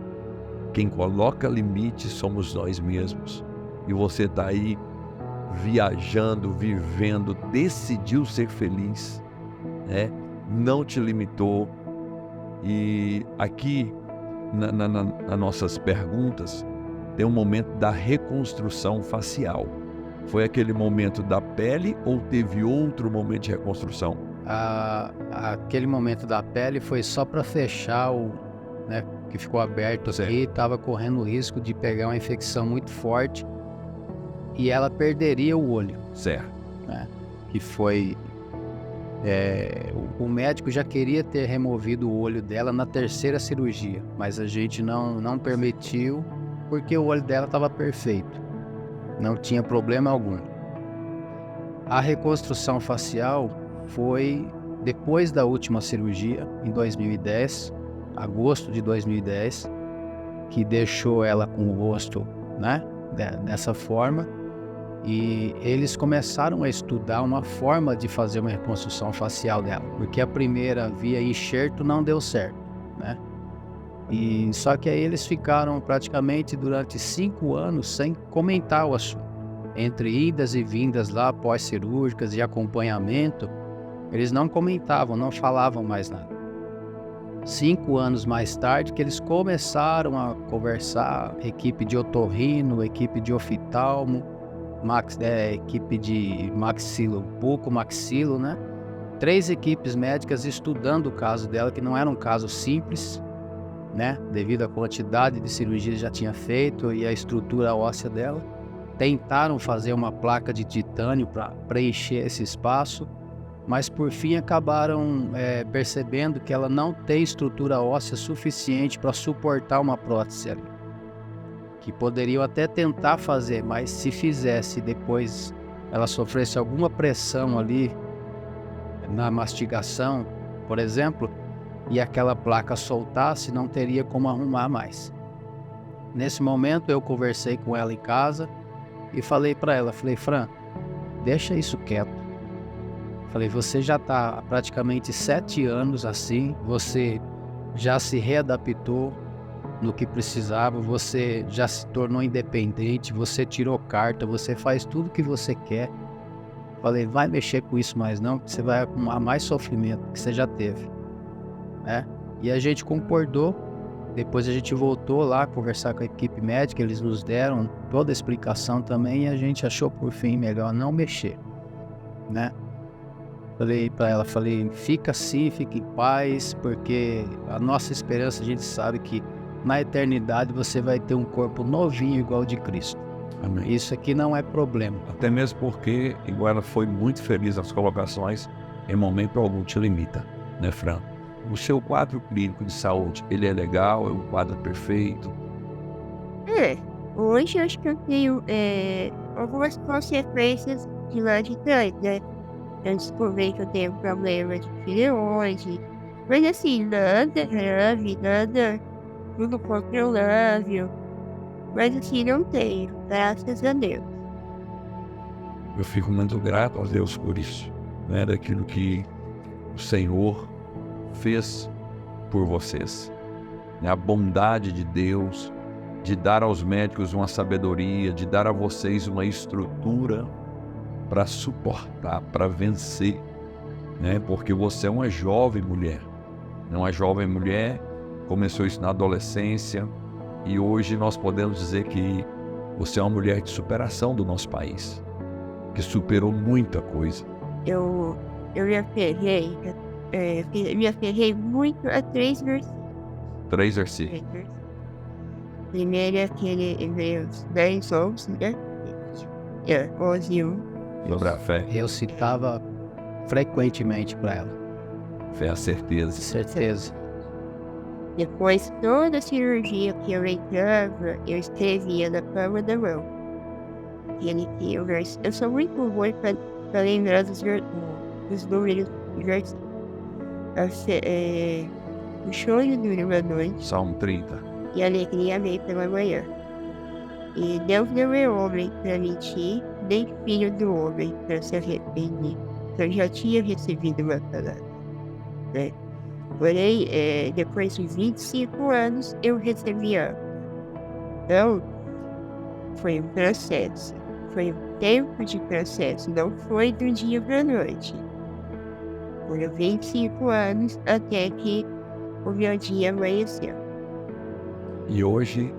Quem coloca limite somos nós mesmos. E você está aí viajando, vivendo, decidiu ser feliz, né? Não te limitou. E aqui, nas nossas perguntas, tem um momento da reconstrução facial. Foi aquele momento da pele ou teve outro momento de reconstrução? Aquele momento da pele foi só para fechar que ficou aberto Certo. aqui, estava correndo o risco de pegar uma infecção muito forte e ela perderia o olho, Certo. né? Que foi... o médico já queria ter removido o olho dela na 3ª cirurgia, mas a gente não permitiu porque o olho dela estava perfeito, não tinha problema algum. A reconstrução facial foi depois da última cirurgia, em 2010, agosto de 2010, que deixou ela com o rosto, né, dessa forma. E eles começaram a estudar uma forma de fazer uma reconstrução facial dela, porque a primeira via enxerto não deu certo, né? E só que aí eles ficaram praticamente durante 5 anos sem comentar o assunto. Entre idas e vindas lá pós-cirúrgicas e acompanhamento, eles não comentavam, não falavam mais nada. 5 anos mais tarde que eles começaram a conversar, equipe de otorrino, equipe de oftalmo, equipe de maxilo, né? 3 equipes médicas estudando o caso dela, que não era um caso simples, né? Devido à quantidade de cirurgias que já tinha feito e a estrutura óssea dela. Tentaram fazer uma placa de titânio para preencher esse espaço, mas por fim acabaram percebendo que ela não tem estrutura óssea suficiente para suportar uma prótese ali. Que poderiam até tentar fazer, mas se fizesse depois ela sofresse alguma pressão ali na mastigação, por exemplo, e aquela placa soltasse, não teria como arrumar mais. Nesse momento eu conversei com ela em casa e falei para ela, Fran, deixa isso quieto. Falei, você já está há praticamente 7 anos assim, você já se readaptou no que precisava, você já se tornou independente, você tirou carta, você faz tudo que você quer. Falei, vai mexer com isso mais não, porque você vai arrumar mais sofrimento que você já teve, né? E a gente concordou, depois a gente voltou lá conversar com a equipe médica, eles nos deram toda a explicação também e a gente achou por fim melhor não mexer, né? Falei para ela, fica assim, fica em paz, porque a nossa esperança, a gente sabe que na eternidade você vai ter um corpo novinho igual ao de Cristo. Amém. Isso aqui não é problema. Até mesmo porque, igual ela foi muito feliz nas colocações, em momento algum te limita, né, Fran? O seu quadro clínico de saúde, ele é legal, é um quadro perfeito? Hoje eu acho que eu tenho algumas consequências de lá de trás, né? Eu descobri que eu tenho problema de tireoide, mas assim, nada grave, nada tudo controlável, mas assim, não tenho, graças a Deus. Eu fico muito grato a Deus por isso, né? Daquilo que o Senhor fez por vocês. A bondade de Deus, de dar aos médicos uma sabedoria, de dar a vocês uma estrutura para suportar, para vencer, né? Porque você é uma jovem mulher. Uma jovem mulher, começou isso na adolescência e hoje nós podemos dizer que você é uma mulher de superação do nosso país, que superou muita coisa. Eu me aferrei muito a 3 versículos. 3 versículos. Primeiro é aquele Hebreus 10, 11, né? 11 e 1. Sobre a fé. Eu citava frequentemente para ela. Fé, a certeza. Certeza. Depois, toda a cirurgia que eu entrava, eu escrevia na palma da mão. Eu sou muito ruim para lembrar dos números de versículos. O choro dura uma noite Salmo 30. e a alegria vem pela manhã. E Deus não é homem para mentir, nem filho do homem para se arrepender. Eu já tinha recebido uma palavra, né? Porém, depois de 25 anos, eu recebi a. Então, foi um processo. Foi um tempo de processo. Não foi do dia para a noite. Foram 25 anos até que o meu dia amanheceu. E hoje,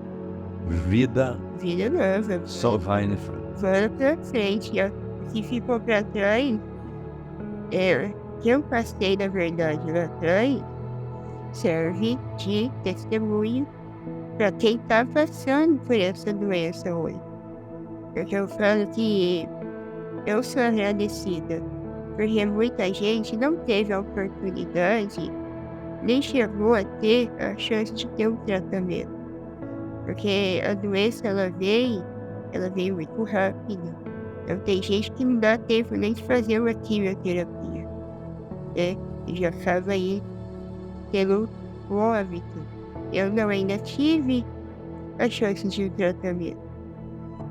vida nova. só vai, né, Fran? Vamos pra frente. Ó. O que ficou pra trás, que eu passei, na verdade, lá atrás, serve de testemunho para quem está passando por essa doença hoje. Porque eu falo que eu sou agradecida, porque muita gente não teve a oportunidade, nem chegou a ter a chance de ter um tratamento. Porque a doença, ela veio muito rápido. Então tem gente que não dá tempo nem de fazer uma quimioterapia, né? E já estava aí pelo óbito. Eu não ainda tive a chance de um tratamento.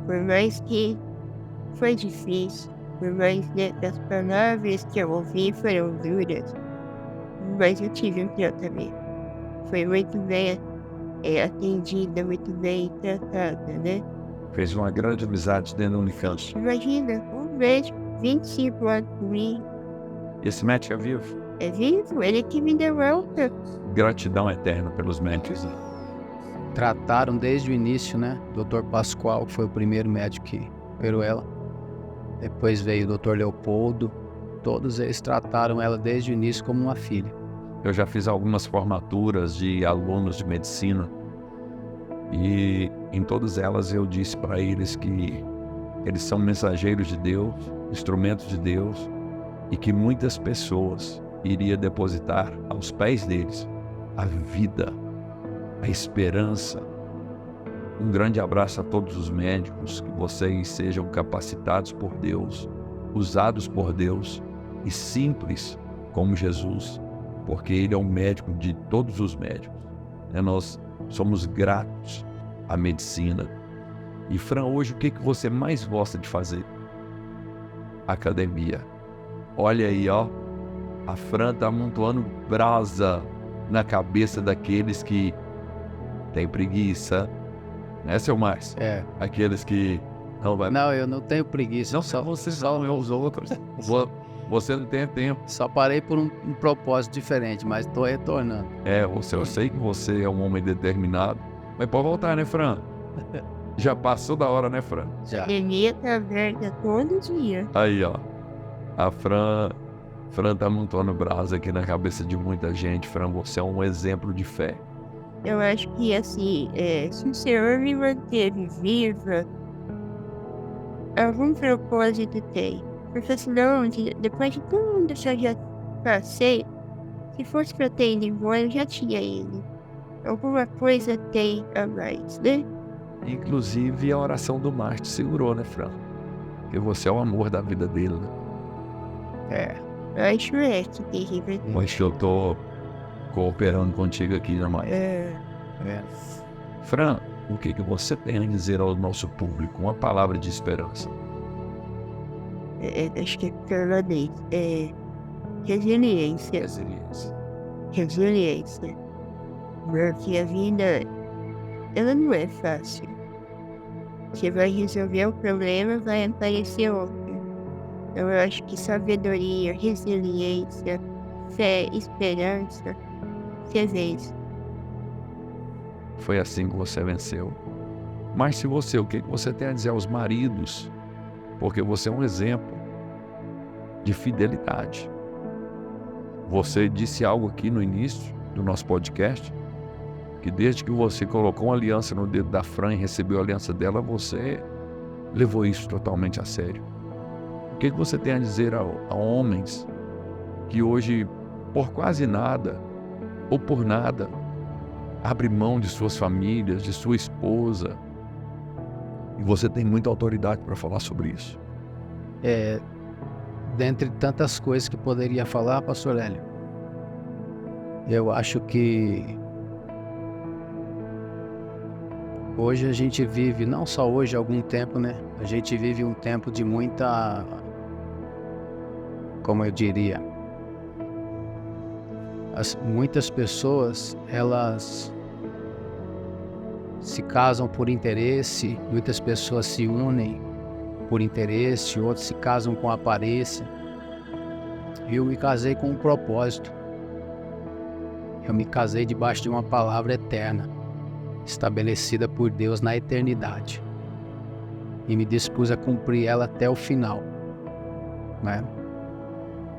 Por mais que foi difícil, por mais que as palavras que eu ouvi foram duras, mas eu tive um tratamento. Foi muito bem atendida, muito bem tratada, né? Fez uma grande amizade dentro da Unicamp. Imagina, um médico, 25 anos comigo. Esse médico é vivo? É vivo? Ele que me deu alta. Gratidão eterna pelos médicos. Trataram desde o início, né? Dr. Pascoal, que foi o primeiro médico que operou ela. Depois veio o Dr. Leopoldo. Todos eles trataram ela desde o início como uma filha. Eu já fiz algumas formaturas de alunos de medicina e em todas elas eu disse para eles que eles são mensageiros de Deus, instrumentos de Deus, e que muitas pessoas iriam depositar aos pés deles a vida, a esperança. Um grande abraço a todos os médicos, que vocês sejam capacitados por Deus, usados por Deus e simples como Jesus, porque Ele é o médico de todos os médicos. Nós somos gratos à medicina. E Fran, hoje o que você mais gosta de fazer? Academia. Olha aí, ó, a Fran tá amontoando brasa na cabeça daqueles que têm preguiça, né, seu Márcio? É. Aqueles que não vai. Não, eu não tenho preguiça. Não, só vocês não, eu os outros. Você não tem tempo. Só parei por um propósito diferente, mas estou retornando. Eu sei que você é um homem determinado, mas pode voltar, né, Fran? Já passou da hora, né, Fran? Já. A academia tá aberta todo dia. Aí, ó. A Fran tá montando brasa aqui na cabeça de muita gente. Fran, você é um exemplo de fé. Eu acho que, assim, se o Senhor me manteve viva, algum propósito tem. Porque senão, depois de tudo que eu já passei, se fosse pra ter ido embora, eu já tinha ido. Alguma coisa tem a mais, né? Inclusive a oração do Márcio segurou, né, Fran? Porque você é o amor da vida dele, né? Acho que terrível. Mas eu tô cooperando contigo aqui, né, Maia? É. Fran, o que você tem a dizer ao nosso público? Uma palavra de esperança. Acho que é permanente. Resiliência. Resiliência. Porque a vida, ela não é fácil. Você vai resolver um problema, vai aparecer outro. Então eu acho que sabedoria, resiliência, fé, esperança, você vence. Foi assim que você venceu. Mas se você, o que você tem a dizer aos maridos? Porque você é um exemplo de fidelidade. Você disse algo aqui no início do nosso podcast, que desde que você colocou uma aliança no dedo da Fran e recebeu a aliança dela, você levou isso totalmente a sério. O que você tem a dizer a homens que hoje, por quase nada ou por nada, abre mão de suas famílias, de sua esposa, e você tem muita autoridade para falar sobre isso? Dentre tantas coisas que poderia falar, pastor Hélio, eu acho que hoje a gente vive, não só hoje, há algum tempo, né? A gente vive um tempo de muita, como eu diria, muitas pessoas, elas se casam por interesse, muitas pessoas se unem por interesse, outros se casam com aparência. Eu me casei com um propósito. Eu me casei debaixo de uma palavra eterna, estabelecida por Deus na eternidade. E me dispus a cumprir ela até o final, né?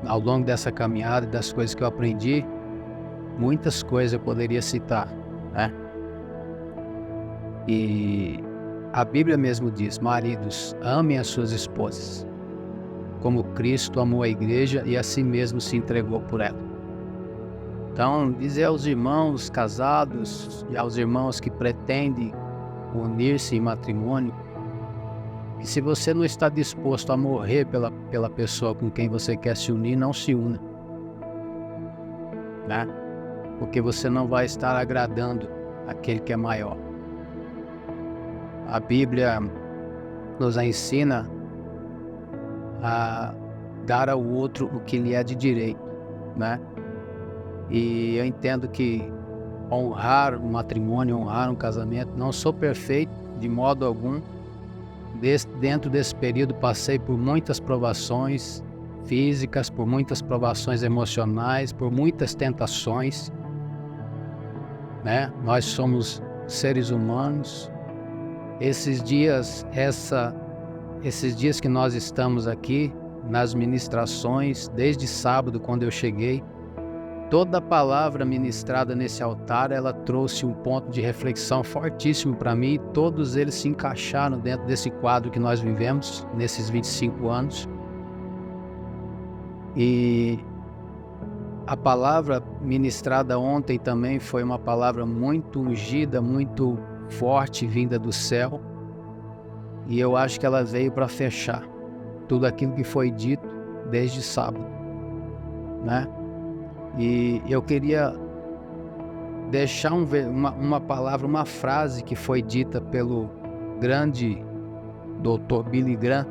Ao longo dessa caminhada e das coisas que eu aprendi, muitas coisas eu poderia citar, né? E a Bíblia mesmo diz: maridos, amem as suas esposas, como Cristo amou a igreja e a si mesmo se entregou por ela. Então, dizer aos irmãos casados e aos irmãos que pretendem unir-se em matrimônio, que se você não está disposto a morrer pela pessoa com quem você quer se unir, não se una, né? Porque você não vai estar agradando aquele que é maior. A Bíblia nos ensina a dar ao outro o que lhe é de direito, né? E eu entendo que honrar um matrimônio, honrar um casamento, não sou perfeito de modo algum. Dentro desse período passei por muitas provações físicas, por muitas provações emocionais, por muitas tentações, né? Nós somos seres humanos. Esses dias que nós estamos aqui nas ministrações, desde sábado quando eu cheguei, toda a palavra ministrada nesse altar, ela trouxe um ponto de reflexão fortíssimo para mim, e todos eles se encaixaram dentro desse quadro que nós vivemos nesses 25 anos. E a palavra ministrada ontem também foi uma palavra muito ungida, muito forte, vinda do céu, e eu acho que ela veio para fechar tudo aquilo que foi dito desde sábado, né? E eu queria deixar uma palavra, uma frase que foi dita pelo grande Dr. Billy Graham,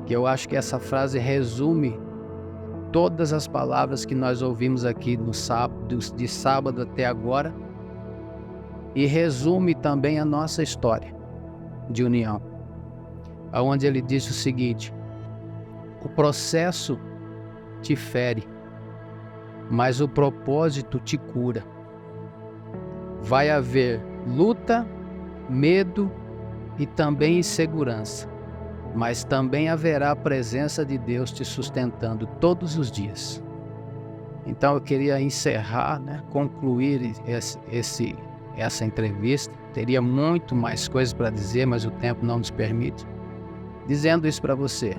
que eu acho que essa frase resume todas as palavras que nós ouvimos aqui no sábado, de sábado até agora, e resume também a nossa história de união, onde ele disse o seguinte: o processo te fere, mas o propósito te cura. Vai haver luta, medo e também insegurança, mas também haverá a presença de Deus te sustentando todos os dias. Então eu queria encerrar, né, concluir essa entrevista. Teria muito mais coisas para dizer, mas o tempo não nos permite, dizendo isso para você.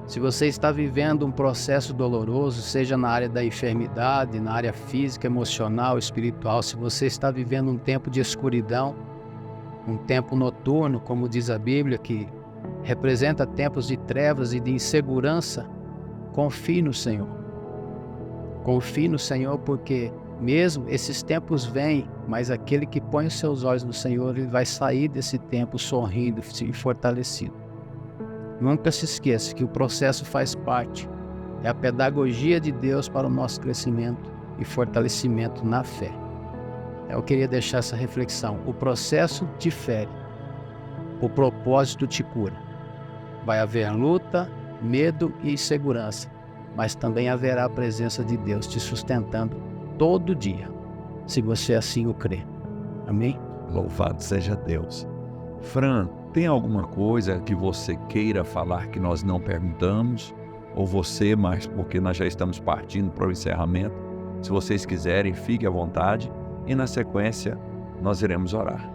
Se você está vivendo um processo doloroso, seja na área da enfermidade, na área física, emocional, espiritual, se você está vivendo um tempo de escuridão, um tempo noturno, como diz a Bíblia, que representa tempos de trevas e de insegurança, confie no Senhor. Confie no Senhor, porque mesmo esses tempos vêm, mas aquele que põe os seus olhos no Senhor, ele vai sair desse tempo sorrindo e fortalecido. Nunca se esqueça que o processo faz parte, é a pedagogia de Deus para o nosso crescimento e fortalecimento na fé. Eu queria deixar essa reflexão. O processo te fere, o propósito te cura. Vai haver luta, medo e insegurança, mas também haverá a presença de Deus te sustentando todo dia, se você assim o crê. Amém? Louvado seja Deus. Fran, tem alguma coisa que você queira falar que nós não perguntamos? Ou você, mas porque nós já estamos partindo para o encerramento. Se vocês quiserem, fique à vontade. E na sequência, nós iremos orar.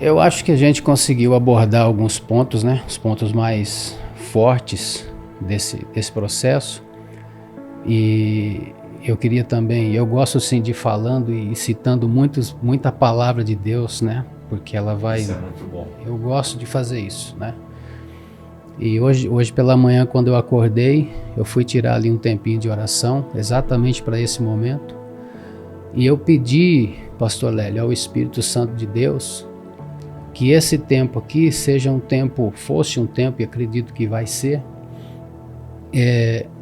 Eu acho que a gente conseguiu abordar alguns pontos, né? Os pontos mais fortes desse processo. E eu queria também, eu gosto sim de falando e citando muita palavra de Deus, né? Porque ela vai... Isso é muito bom. Eu gosto de fazer isso, né? E hoje pela manhã, quando eu acordei, eu fui tirar ali um tempinho de oração, exatamente para esse momento. E eu pedi, Pastor Lélio, ao Espírito Santo de Deus, que esse tempo aqui fosse um tempo, e acredito que vai ser,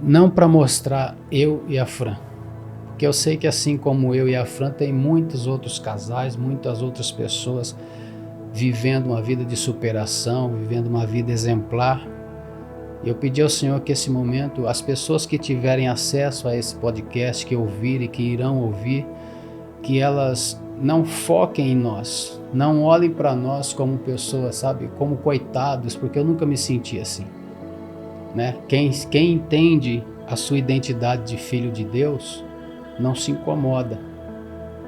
não para mostrar eu e a Fran, porque eu sei que assim como eu e a Fran, tem muitos outros casais, muitas outras pessoas vivendo uma vida de superação, vivendo uma vida exemplar. Eu pedi ao Senhor que esse momento, as pessoas que tiverem acesso a esse podcast, que ouvirem, que irão ouvir, que elas não foquem em nós, não olhem para nós como pessoas, sabe, como coitados, porque eu nunca me senti assim, né? Quem entende a sua identidade de filho de Deus, não se incomoda,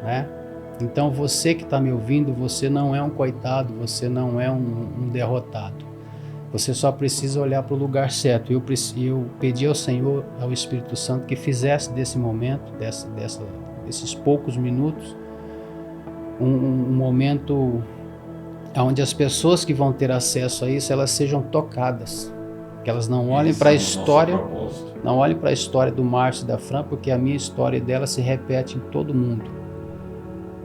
né? Então você que está me ouvindo, você não é um coitado, você não é um derrotado. Você só precisa olhar para o lugar certo. Eu pedi ao Senhor, ao Espírito Santo, que fizesse desse momento, desses poucos minutos, um momento onde as pessoas que vão ter acesso a isso, elas sejam tocadas. Que elas não olhem para a história, não olhem para a história do Márcio e da Fran, porque a minha história dela se repete em todo mundo.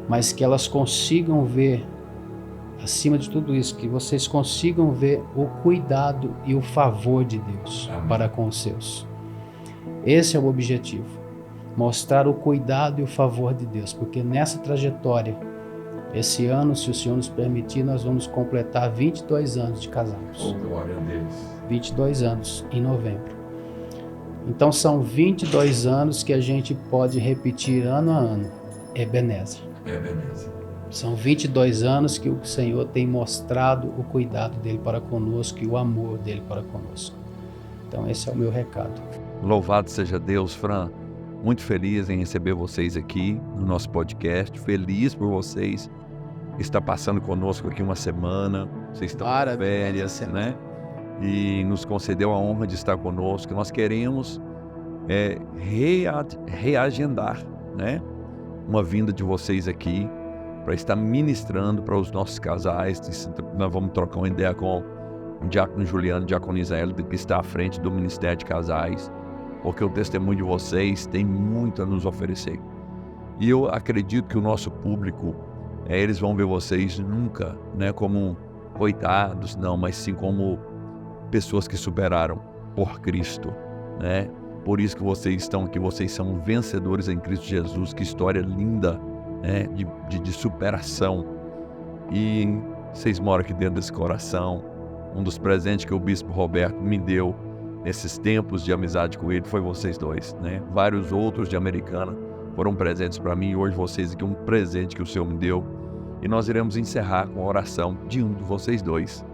Mas que elas consigam ver, acima de tudo isso, que vocês consigam ver o cuidado e o favor de Deus para com os seus. Esse é o objetivo, mostrar o cuidado e o favor de Deus, porque nessa trajetória, esse ano, se o Senhor nos permitir, nós vamos completar 22 anos de casados. Glória a Deus. 22 anos em novembro. Então são 22 anos que a gente pode repetir ano a ano. Ebenezer. São 22 anos que o Senhor tem mostrado o cuidado dele para conosco e o amor dele para conosco. Então esse é o meu recado. Louvado seja Deus, Fran. Muito feliz em receber vocês aqui no nosso podcast. Feliz por vocês estar passando conosco aqui uma semana. Vocês estão de férias, né? E nos concedeu a honra de estar conosco. Nós queremos reagendar, né? Uma vinda de vocês aqui para estar ministrando para os nossos casais. Nós vamos trocar uma ideia com o diácono Juliano, o diácono Isael, que está à frente do Ministério de Casais, porque o testemunho de vocês tem muito a nos oferecer. E eu acredito que o nosso público, eles vão ver vocês nunca, né, como coitados, não, mas sim como pessoas que superaram por Cristo, né? Por isso que vocês estão aqui, vocês são vencedores em Cristo Jesus. Que história linda, né, de superação. E vocês moram aqui dentro desse coração. Um dos presentes que o Bispo Roberto me deu nesses tempos de amizade com ele foi vocês dois, né? Vários outros de Americana foram presentes para mim, e hoje vocês aqui, um presente que o Senhor me deu. E nós iremos encerrar com a oração de um de vocês dois,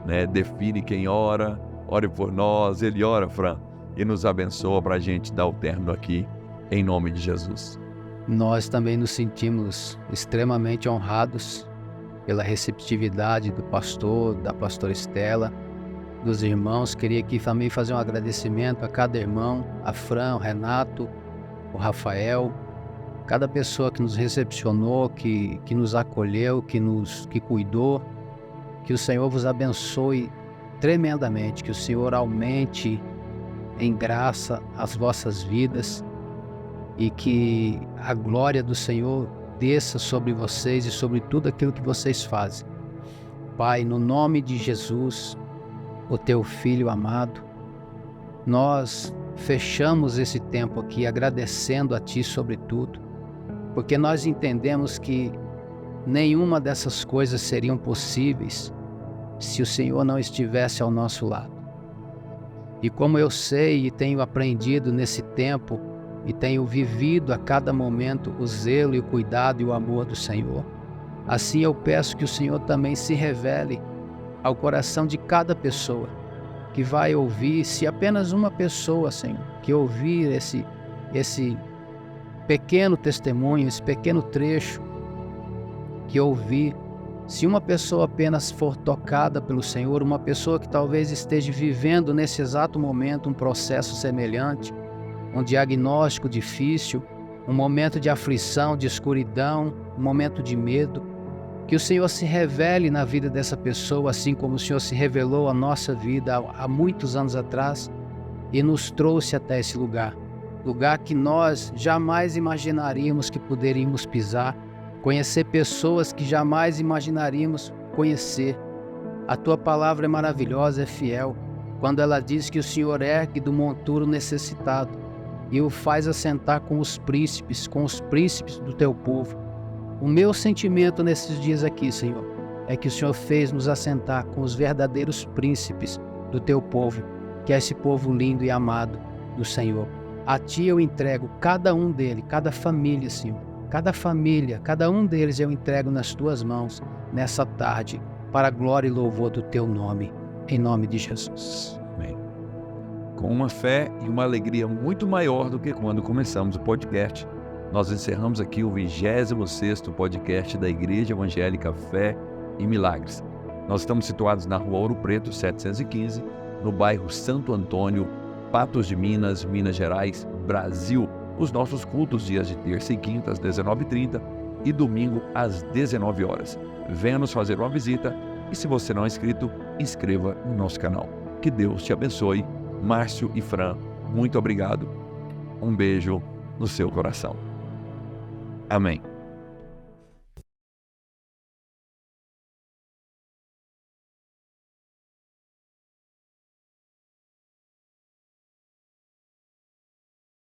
né? Define quem ora, ore por nós. Ele ora, Fran, e nos abençoa para a gente dar o término aqui, em nome de Jesus. Nós também nos sentimos extremamente honrados pela receptividade do pastor, da pastora Estela, dos irmãos. Queria aqui também fazer um agradecimento a cada irmão, a Fran, o Renato, o Rafael, cada pessoa que nos recepcionou, que nos acolheu, que cuidou. Que o Senhor vos abençoe tremendamente, que o Senhor aumente em graça as vossas vidas e que a glória do Senhor desça sobre vocês e sobre tudo aquilo que vocês fazem. Pai, no nome de Jesus, o teu Filho amado, nós fechamos esse tempo aqui agradecendo a Ti sobre tudo, porque nós entendemos que nenhuma dessas coisas seriam possíveis se o Senhor não estivesse ao nosso lado. E como eu sei e tenho aprendido nesse tempo e tenho vivido a cada momento o zelo e o cuidado e o amor do Senhor, assim eu peço que o Senhor também se revele ao coração de cada pessoa que vai ouvir. Se apenas uma pessoa, Senhor, que ouvir esse pequeno testemunho, esse pequeno trecho, que ouvir, se uma pessoa apenas for tocada pelo Senhor, uma pessoa que talvez esteja vivendo nesse exato momento um processo semelhante, um diagnóstico difícil, um momento de aflição, de escuridão, um momento de medo, que o Senhor se revele na vida dessa pessoa, assim como o Senhor se revelou à nossa vida há muitos anos atrás e nos trouxe até esse lugar que nós jamais imaginaríamos que poderíamos pisar, conhecer pessoas que jamais imaginaríamos conhecer. A Tua palavra é maravilhosa, é fiel, quando ela diz que o Senhor ergue do monturo necessitado e o faz assentar com os príncipes do Teu povo. O meu sentimento nesses dias aqui, Senhor, é que o Senhor fez nos assentar com os verdadeiros príncipes do Teu povo, que é esse povo lindo e amado do Senhor. A Ti eu entrego cada um deles, cada família, Senhor. Cada família, cada um deles eu entrego nas Tuas mãos nessa tarde, para a glória e louvor do Teu nome, em nome de Jesus. Amém. com uma fé e uma alegria muito maior do que quando começamos o podcast. Nós encerramos aqui o 26º podcast da Igreja Evangélica Fé e Milagres. Nós estamos situados na Rua Ouro Preto, 715, no bairro Santo Antônio, Patos de Minas, Minas Gerais, Brasil. Os nossos cultos dias de terça e quinta às 19h30 e domingo às 19 horas. Venha nos fazer uma visita e, se você não é inscrito, inscreva no nosso canal. Que Deus te abençoe. Márcio e Fran, muito obrigado. Um beijo no seu coração. Amém.